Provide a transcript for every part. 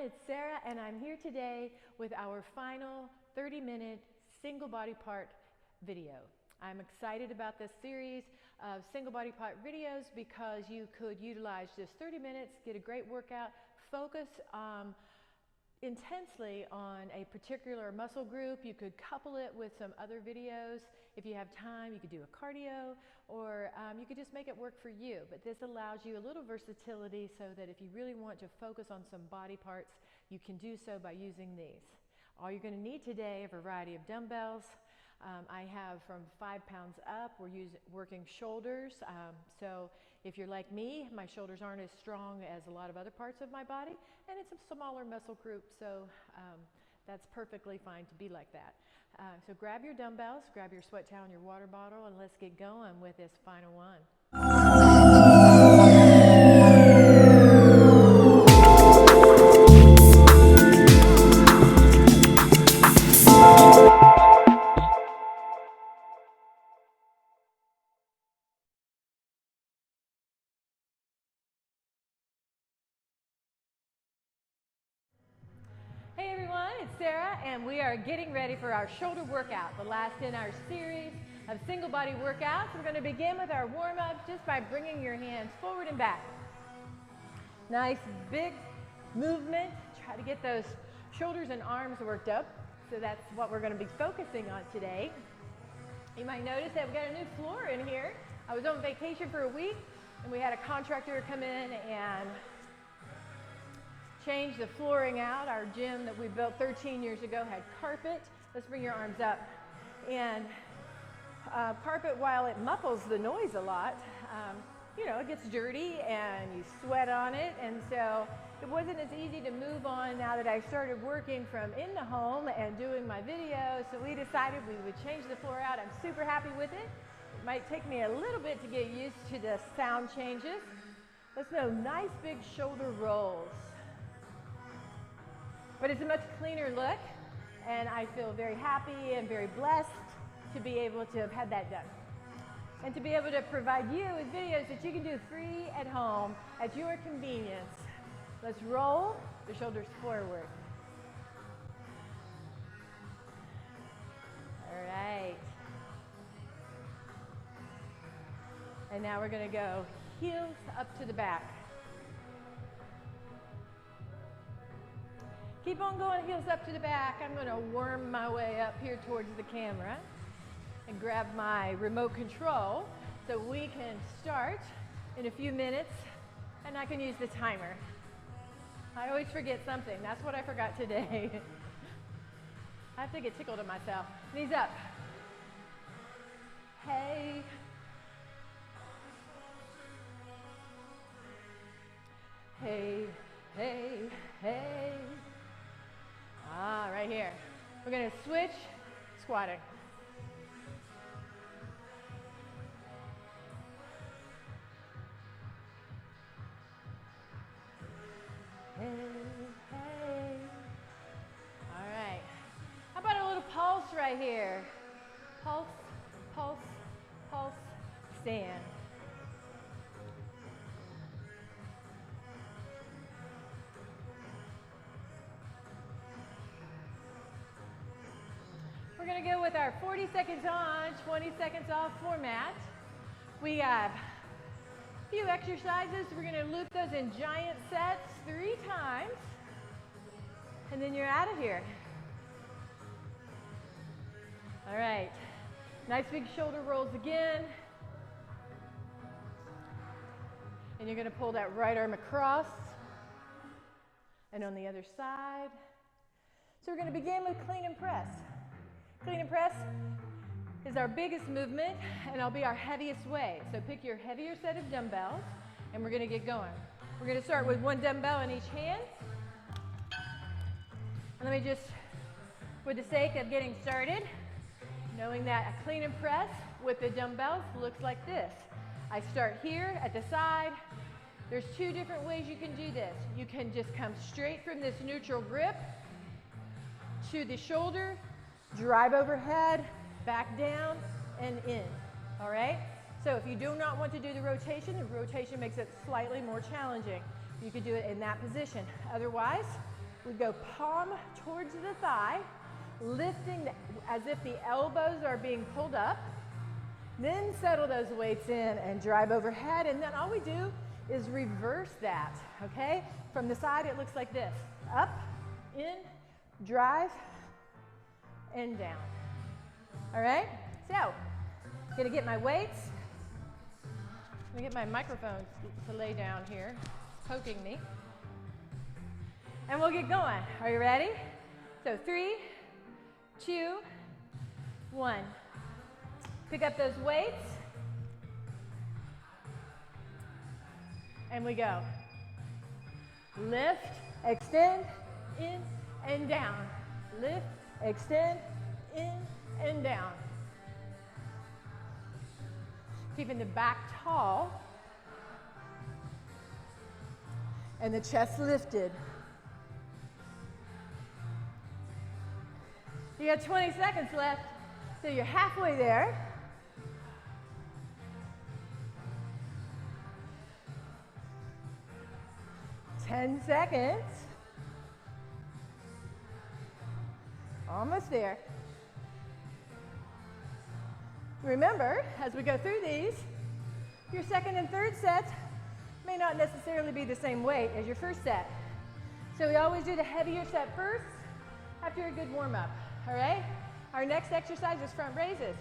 it's Sarah, and I'm here today with our final 30-minute single body part video. I'm excited about this series of single body part videos because you could utilize just 30 minutes, get a great workout, focus intensely on a particular muscle group. You could couple it with some other videos. If you have time, you could do a cardio, or you could just make it work for you. But this allows you a little versatility so that if you really want to focus on some body parts, you can do so by using these. All you're going to need today, a variety of dumbbells. I have from 5 pounds up. We're working shoulders. So if you're like me, my shoulders aren't as strong as a lot of other parts of my body, and it's a smaller muscle group, so that's perfectly fine to be like that. So grab your dumbbells, grab your sweat towel and your water bottle, and let's get going with this final one. Hey everyone, it's Sarah, and we are getting ready for our shoulder workout, the last in our series of single body workouts. We're going to begin with our warm-up just by bringing your hands forward and back. Nice big movement. Try to get those shoulders and arms worked up. So that's what we're going to be focusing on today. You might notice that we got a new floor in here. I was on vacation for a week, and we had a contractor come in and change the flooring out. Our gym that we built 13 years ago had carpet. Let's bring your arms up. And carpet, while it muffles the noise a lot, you know, it gets dirty and you sweat on it. And so it wasn't as easy to move on now that I started working from in the home and doing my videos. So we decided we would change the floor out. I'm super happy with it. It might take me a little bit to get used to the sound changes. Let's know, nice big shoulder rolls. But it's a much cleaner look, and I feel very happy and very blessed to be able to have had that done. And to be able to provide you with videos that you can do free at home at your convenience. Let's roll the shoulders forward. All right. And now we're going to go heels up to the back. Keep on going, heels up to the back. I'm going to worm my way up here towards the camera and grab my remote control so we can start in a few minutes, and I can use the timer. I always forget something. That's what I forgot today. I have to get tickled at myself. Knees up. Hey. Hey, hey, hey. Right here. We're going to switch squatting. Hey, hey. All right. How about a little pulse right here? Pulse, pulse, pulse, stand. We're going to go with our 40 seconds on, 20 seconds off format. We have a few exercises. We're going to loop those in giant sets 3 times, and then you're out of here. All right. Nice big shoulder rolls again. And you're going to pull that right arm across and on the other side. So we're going to begin with clean and press. Clean and press is our biggest movement, and it'll be our heaviest weight. So pick your heavier set of dumbbells, and we're going to get going. We're going to start with 1 dumbbell in each hand. And let me just, for the sake of getting started, knowing that a clean and press with the dumbbells looks like this. I start here at the side. There's 2 different ways you can do this. You can just come straight from this neutral grip to the shoulder, drive overhead, back down, and in. All right? So if you do not want to do the rotation makes it slightly more challenging. You could do it in that position. Otherwise, We go palm towards the thigh, lifting as if the elbows are being pulled up. Then settle those weights in and drive overhead. And then all we do is reverse that, okay? From the side, it looks like this. Up, in, drive, and down. All right? So, I'm gonna get my weights. I'm gonna get my microphone to lay down here. It's poking me. And we'll get going. Are you ready? So 3, 2, 1. Pick up those weights. And we go. Lift, extend, in, and down. Lift, extend, in, and down. Keeping the back tall. And the chest lifted. You got 20 seconds left, so you're halfway there. Ten seconds. Almost there. Remember, as we go through these, your second and third sets may not necessarily be the same weight as your first set. So we always do the heavier set first after a good warm-up. All right? Our next exercise is front raises.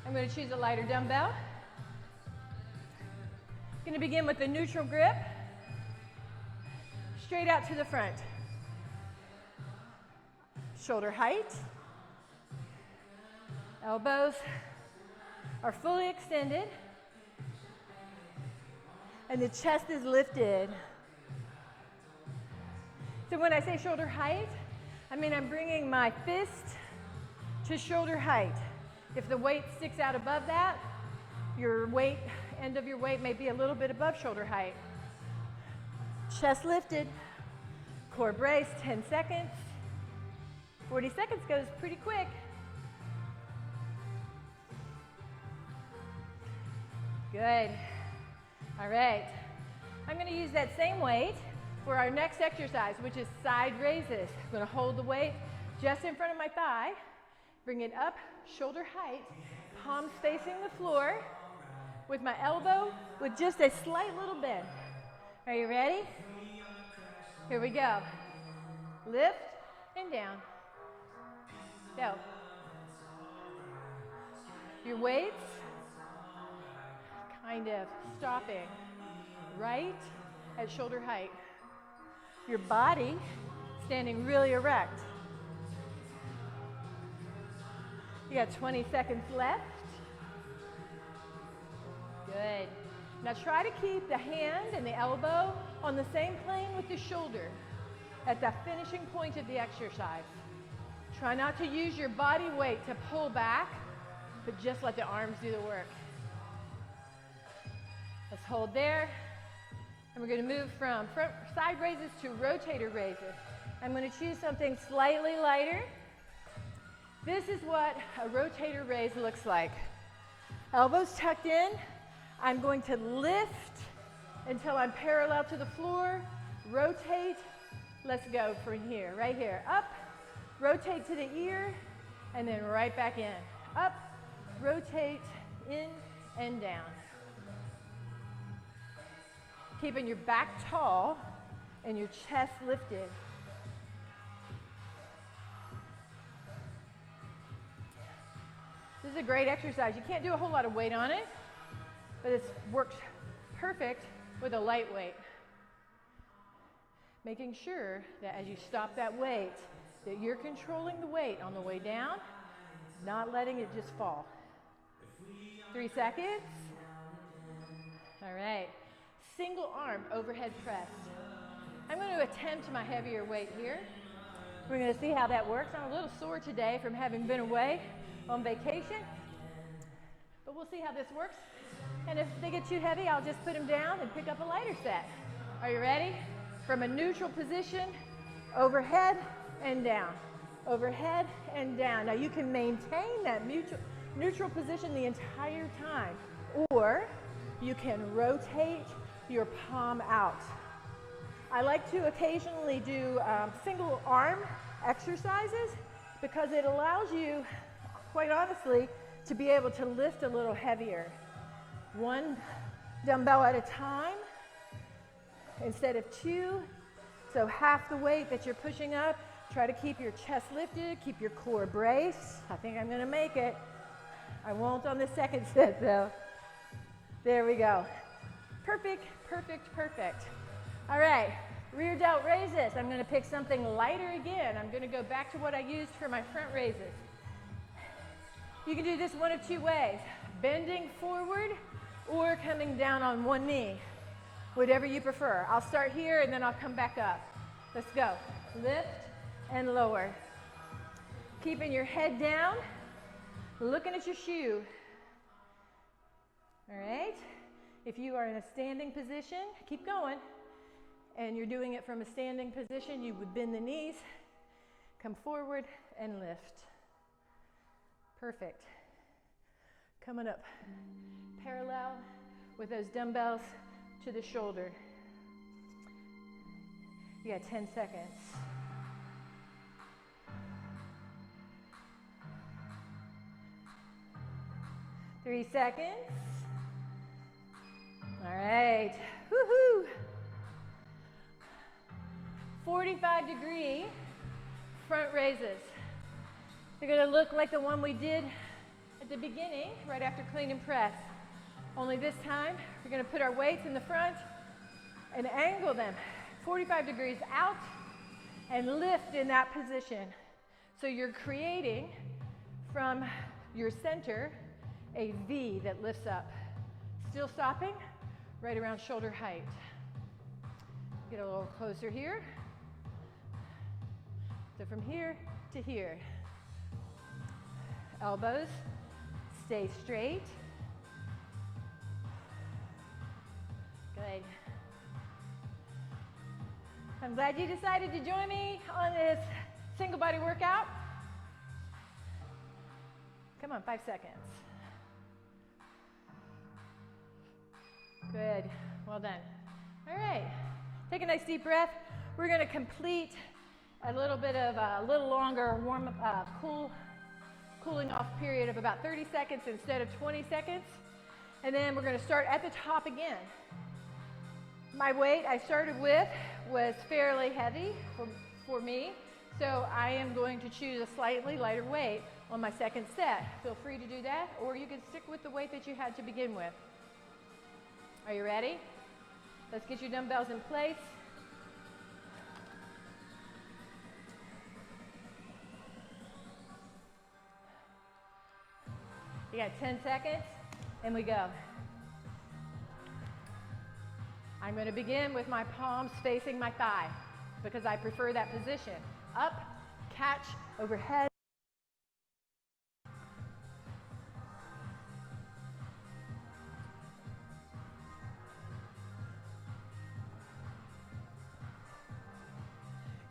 I'm going to choose a lighter dumbbell. Going to begin with the neutral grip. Straight out to the front. Shoulder height. Elbows are fully extended. And the chest is lifted. So when I say shoulder height, I mean I'm bringing my fist to shoulder height. If the weight sticks out above that, your weight, end of your weight may be a little bit above shoulder height. Chest lifted, core brace, 10 seconds. 40 seconds goes pretty quick. Good. All right. I'm going to use that same weight for our next exercise, which is side raises. I'm going to hold the weight just in front of my thigh, bring it up, shoulder height, palms facing the floor, with my elbow with just a slight little bend. Are you ready? Here we go. Lift and down. Go. Your weights kind of stopping right at shoulder height. Your body standing really erect. You got 20 seconds left. Good. Now try to keep the hand and the elbow on the same plane with the shoulder at the finishing point of the exercise. Try not to use your body weight to pull back, but just let the arms do the work. Let's hold there. And we're going to move from front side raises to rotator raises. I'm going to choose something slightly lighter. This is what a rotator raise looks like. Elbows tucked in. I'm going to lift until I'm parallel to the floor. Rotate. Let's go from here, right here. Up, rotate to the ear, and then right back in. Up, rotate, in, and down. Keeping your back tall and your chest lifted. This is a great exercise. You can't do a whole lot of weight on it, but it works perfect with a light weight. Making sure that as you stop that weight, that you're controlling the weight on the way down, not letting it just fall. 3 seconds. All right. Single arm overhead press. I'm going to attempt my heavier weight here. We're going to see how that works. I'm a little sore today from having been away on vacation, but we'll see how this works. And if they get too heavy, I'll just put them down and pick up a lighter set. Are you ready? From a neutral position, overhead and down. Overhead and down. Now you can maintain that neutral position the entire time, or you can rotate your palm out. I like to occasionally do single arm exercises because it allows you, quite honestly, to be able to lift a little heavier. One dumbbell at a time instead of two. So half the weight that you're pushing up, try to keep your chest lifted, keep your core braced. I think I'm gonna make it. I won't on the second set though. There we go. Perfect, perfect, perfect. All right, rear delt raises. I'm gonna pick something lighter again. I'm gonna go back to what I used for my front raises. You can do this one of two ways, bending forward or coming down on one knee, whatever you prefer. I'll start here and then I'll come back up. Let's go. Lift and lower. Keeping your head down, looking at your shoe. All right. If you are in a standing position, keep going. And you're doing it from a standing position, you would bend the knees, come forward and lift. Perfect. Coming up parallel with those dumbbells to the shoulder. You got 10 seconds. Three seconds. All right. Woohoo! 45-degree front raises. They're going to look like the one we did at the beginning, right after clean and press. Only this time, we're going to put our weights in the front and angle them 45 degrees out and lift in that position. So you're creating from your center a V that lifts up. Still stopping right around shoulder height. Get a little closer here. So from here to here. Elbows stay straight. Good. I'm glad you decided to join me on this single body workout. Come on, 5 seconds. Good, well done. All right, take a nice deep breath. We're gonna complete a little bit of a little longer cooling off period of about 30 seconds instead of 20 seconds. And then we're gonna start at the top again. My weight I started with was fairly heavy for me, so I am going to choose a slightly lighter weight on my second set. Feel free to do that, or you can stick with the weight that you had to begin with. Are you ready? Let's get your dumbbells in place. You got 10 seconds, and we go. I'm going to begin with my palms facing my thigh because I prefer that position. Up, catch, overhead.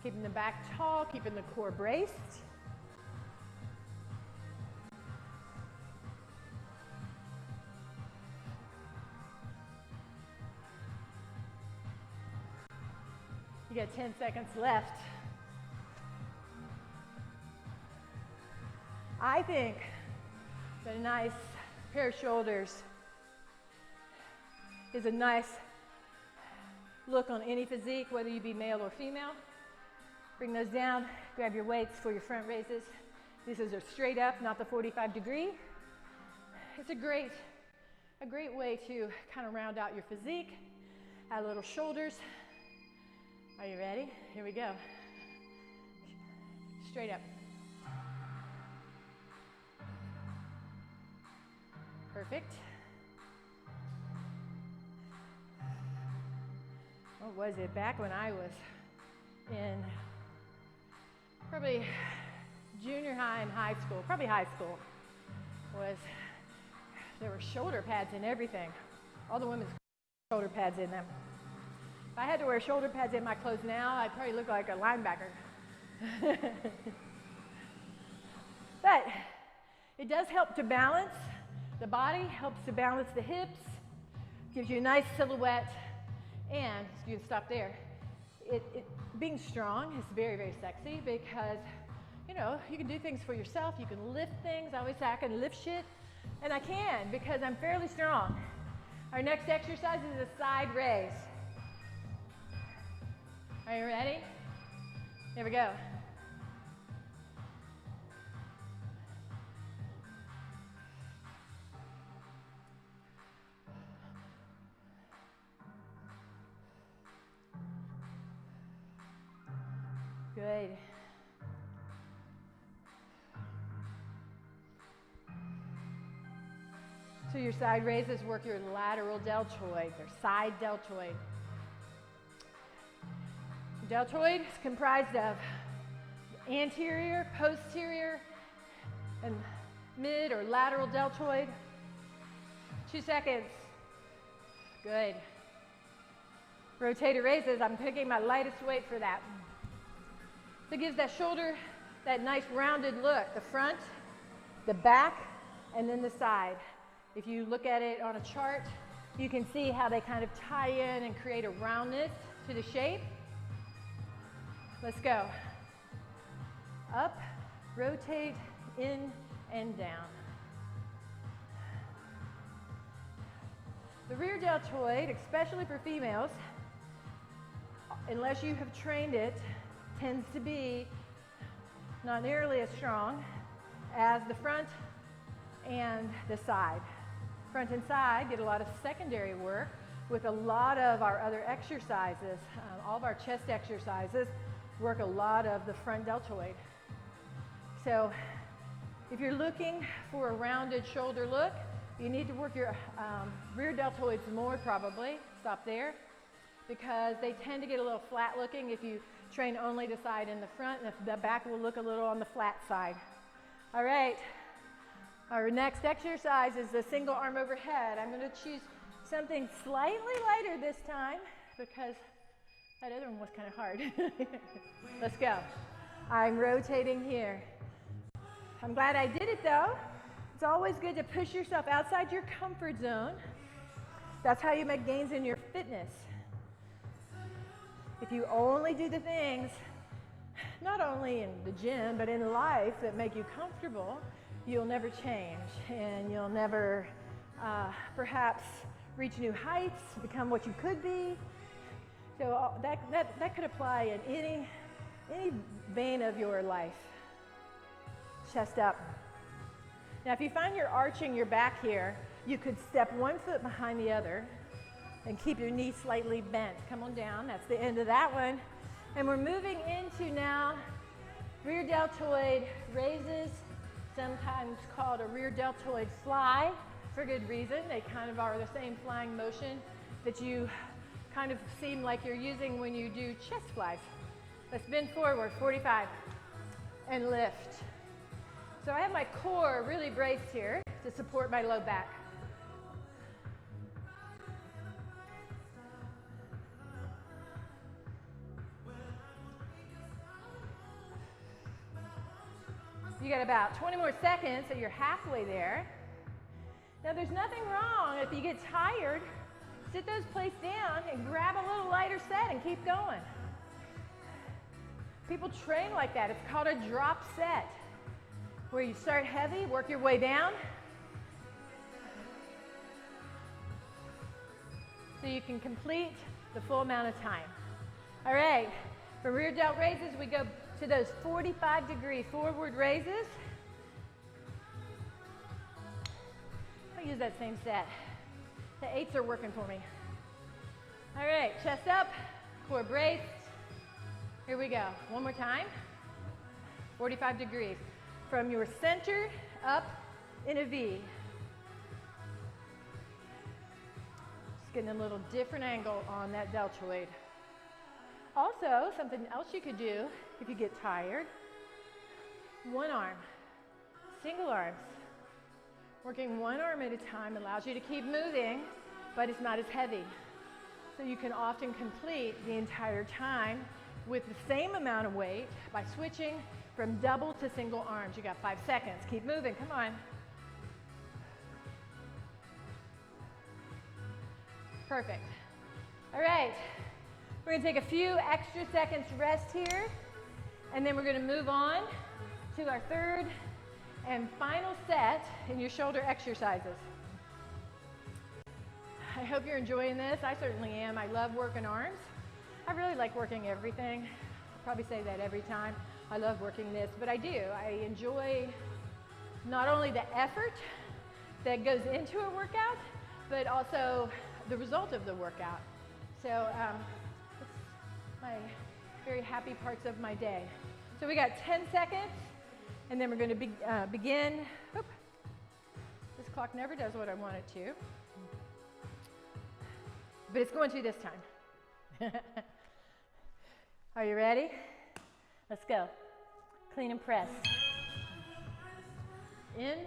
Keeping the back tall, keeping the core braced. You got 10 seconds left. I think that a nice pair of shoulders is a nice look on any physique, whether you be male or female. Bring those down, grab your weights for your front raises. This is a straight up, not the 45 degree. It's a great way to kind of round out your physique. Add little shoulders. Are you ready? Here we go. Straight up. Perfect. What was it? Back when I was in probably junior high and high school, probably high school, there were shoulder pads in everything. All the women's shoulder pads in them. If I had to wear shoulder pads in my clothes now, I'd probably look like a linebacker. But it does help to balance the body, helps to balance the hips, gives you a nice silhouette, and you can stop there. Being strong is very, very sexy because, you know, you can do things for yourself. You can lift things. I always say I can lift shit, and I can because I'm fairly strong. Our next exercise is a side raise. Are you ready? Here we go. Good. So your side raises work your lateral deltoid, or side deltoid. Deltoid is comprised of anterior, posterior, and mid or lateral deltoid. 2 seconds. Good. Rotator raises, I'm picking my lightest weight for that. So it gives that shoulder that nice rounded look, the front, the back, and then the side. If you look at it on a chart, you can see how they kind of tie in and create a roundness to the shape. Let's go. Up, rotate, in, and down. The rear deltoid, especially for females, unless you have trained it, tends to be not nearly as strong as the front and the side. Front and side get a lot of secondary work with a lot of our other exercises. All of our chest exercises work a lot of the front deltoid. So if you're looking for a rounded shoulder look, you need to work your rear deltoids more probably. Stop there, because they tend to get a little flat looking if you train only the side and the front, and the back will look a little on the flat side. All right. Our next exercise is the single arm overhead. I'm going to choose something slightly lighter this time because that other one was kind of hard. Let's go. I'm rotating here. I'm glad I did it though. It's always good to push yourself outside your comfort zone. That's how you make gains in your fitness. If you only do the things, not only in the gym, but in life that make you comfortable, you'll never change, and you'll never perhaps reach new heights, become what you could be. So that could apply in any vein of your life. Chest up. Now, if you find you're arching your back here, you could step one foot behind the other and keep your knee slightly bent. Come on down. That's the end of that one. And we're moving into now rear deltoid raises, sometimes called a rear deltoid fly for good reason. They kind of are the same flying motion that you kind of seem like you're using when you do chest flies. Let's bend forward, 45, and lift. So I have my core really braced here to support my low back. You got about 20 more seconds, so you're halfway there. Now there's nothing wrong if you get tired, sit those plates down and grab a little lighter set and keep going. People train like that. It's called a drop set, where you start heavy, work your way down, so you can complete the full amount of time. All right, for rear delt raises, we go to those 45-degree forward raises. I'll use that same set. The 8s are working for me. All right, chest up, core braced. Here we go. One more time. 45 degrees. From your center up in a V. Just getting a little different angle on that deltoid. Also, something else you could do if you get tired, one arm, single arms. Working one arm at a time allows you to keep moving, but it's not as heavy. So you can often complete the entire time with the same amount of weight by switching from double to single arms. You got 5 seconds. Keep moving. Come on. Perfect. All right. We're going to take a few extra seconds rest here, and then we're going to move on to our third and final set in your shoulder exercises. I hope you're enjoying this. I certainly am. I love working arms. I really like working everything. I'll probably say that every time. I love working this, but I do. I enjoy not only the effort that goes into a workout, but also the result of the workout. So it's my very happy parts of my day. So we got 10 seconds, and then we're going to begin. Oop. This clock never does what I want it to, but it's going to this time. Are you ready? Let's go. Clean and press. In,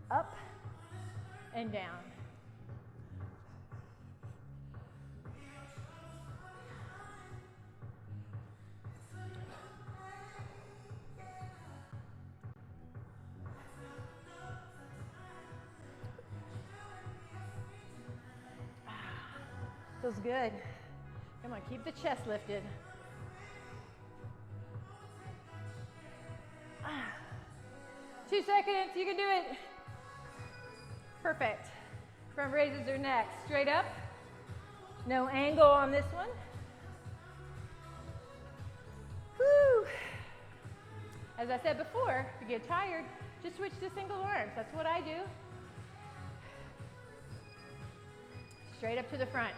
up, and down. Feels good. Come on, keep the chest lifted. 2 seconds, you can do it. Perfect. Front raises are next. Straight up. No angle on this one. Woo. As I said before, if you get tired, just switch to single arms. That's what I do. Straight up to the front.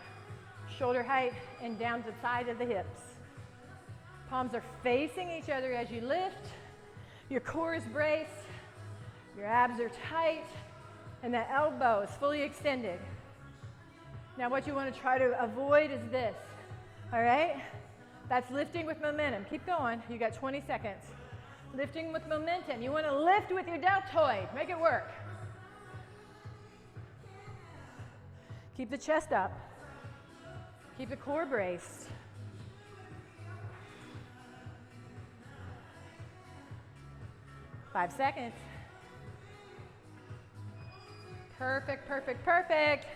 Shoulder height and down to the side of the hips. Palms are facing each other as you lift. Your core is braced. Your abs are tight. And the elbow is fully extended. Now what you want to try to avoid is this. All right? That's lifting with momentum. Keep going. You got 20 seconds. Lifting with momentum. You want to lift with your deltoid. Make it work. Keep the chest up. Keep the core braced. Five seconds. Perfect, perfect, perfect.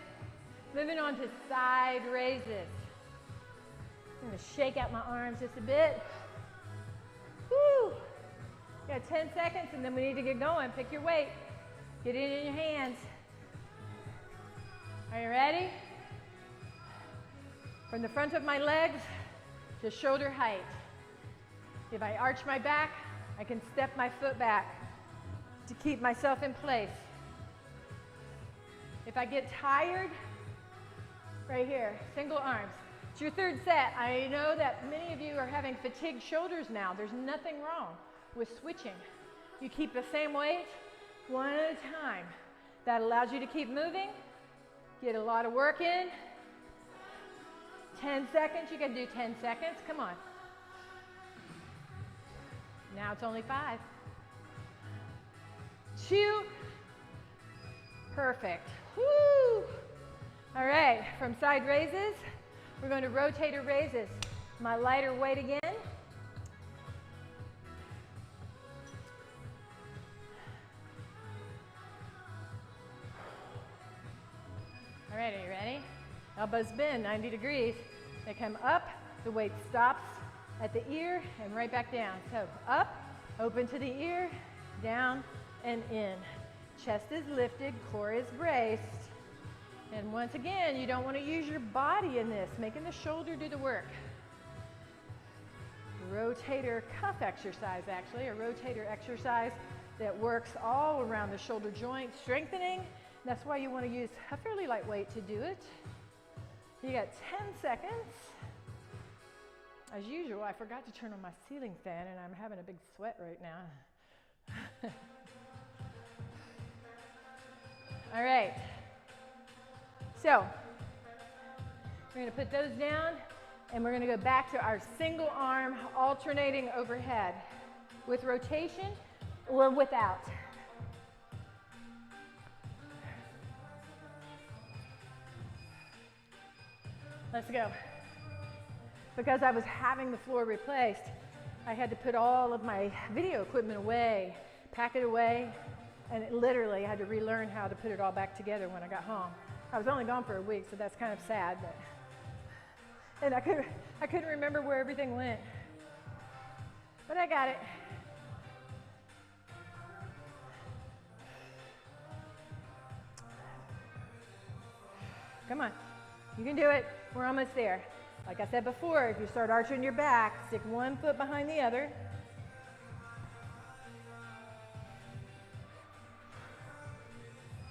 Moving on to side raises. I'm going to shake out my arms just a bit. Woo! You got 10 seconds and then we need to get going. Pick your weight. Get it in your hands. Are you ready? From the front of my legs to shoulder height. If I arch my back, I can step my foot back to keep myself in place. If I get tired, right here, single arms. It's your third set. I know that many of you are having fatigued shoulders now. There's nothing wrong with switching. You keep the same weight, one at a time. That allows you to keep moving, get a lot of work in. 10 seconds, you can do 10 seconds, come on. Now it's only 5. 2. Perfect. Woo! All right, from side raises, we're going to rotator raises. My lighter weight again. All right, are you ready? Elbows bend 90 degrees. They come up, the weight stops at the ear and right back down. So up, open to the ear, down and in. Chest is lifted, core is braced. And once again, you don't want to use your body in this, making the shoulder do the work. Rotator cuff exercise, actually, a rotator exercise that works all around the shoulder joint, strengthening. That's why you want to use a fairly light weight to do it. You got 10 seconds. As usual, I forgot to turn on my ceiling fan and I'm having a big sweat right now. All right. So, we're going to put those down and we're going to go back to our single arm alternating overhead with rotation or without. Let's go. Because I was having the floor replaced, I had to put all of my video equipment away, pack it away, and literally I had to relearn how to put it all back together when I got home. I was only gone for a week, so that's kind of sad. But, and I I couldn't remember where everything went, but I got it. Come on, you can do it. We're almost there. Like I said before, if you start arching your back, stick one foot behind the other.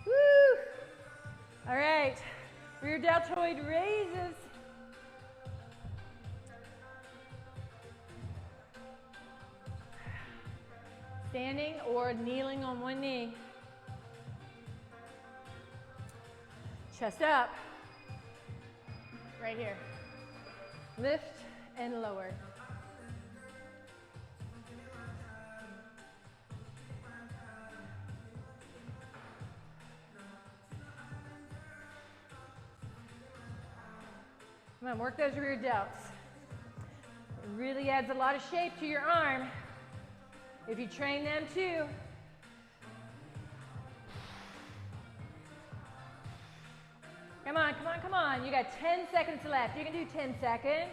Woo! All right, rear deltoid raises. Standing or kneeling on one knee. Chest up. Right here. Lift and lower. Come on, work those rear delts. It really adds a lot of shape to your arm if you train them too. Come on, come on, come on. You got 10 seconds left. You can do 10 seconds.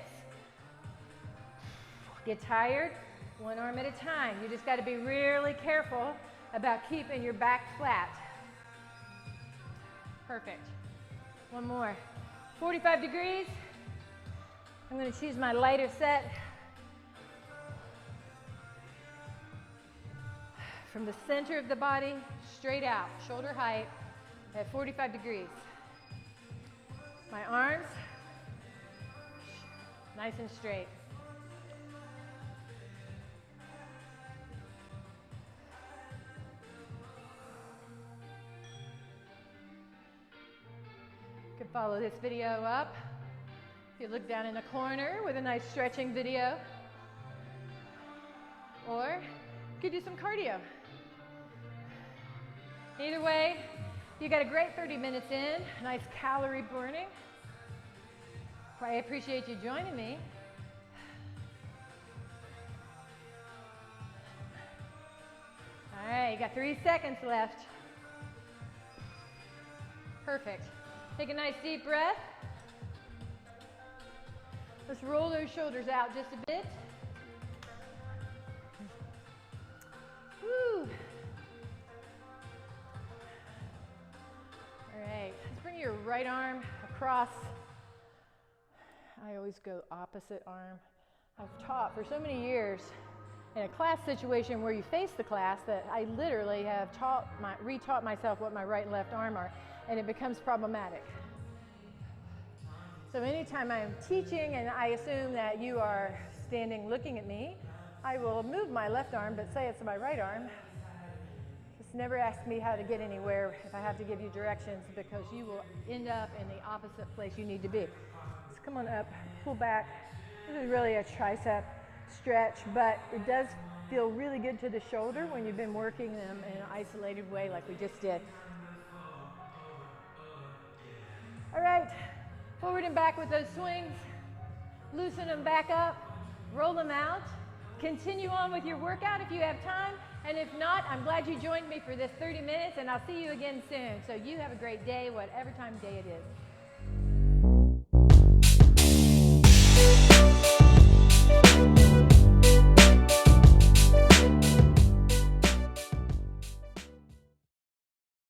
Get tired, one arm at a time. You just got to be really careful about keeping your back flat. Perfect. One more. 45 degrees. I'm going to choose my lighter set. From the center of the body, straight out, shoulder height at 45 degrees. My arms, nice and straight. You can follow this video up. If you look down in the corner with a nice stretching video. Or you could do some cardio. Either way, you got a great 30 minutes in, nice calorie burning. I appreciate you joining me. All right, you got 3 seconds left. Perfect. Take a nice deep breath. Let's roll those shoulders out just a bit. Woo. All right, let's bring your right arm across. I always go opposite arm. I've taught for so many years in a class situation where you face the class that I literally have retaught myself what my right and left arm are, and it becomes problematic. So anytime I'm teaching and I assume that you are standing looking at me, I will move my left arm, but say it's my right arm. Just never ask me how to get anywhere if I have to give you directions, because you will end up in the opposite place you need to be. So come on up, pull back. This is really a tricep stretch, but it does feel really good to the shoulder when you've been working them in an isolated way like we just did. All right, forward and back with those swings. Loosen them back up, roll them out. Continue on with your workout if you have time, and if not, I'm glad you joined me for this 30 minutes, and I'll see you again soon. So you have a great day, whatever time of day it is.